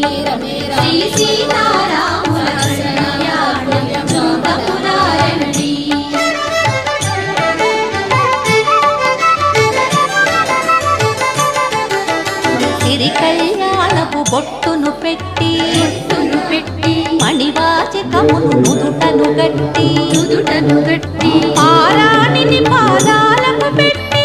శ్రీ సీతారాముల కళ్యాణం చూడపురారండి. సిరి కళ్యాణపు బొట్టును పెట్టి మణివాచకమును నుదుటను గట్టి పారాణిని పాదాలకు పెట్టి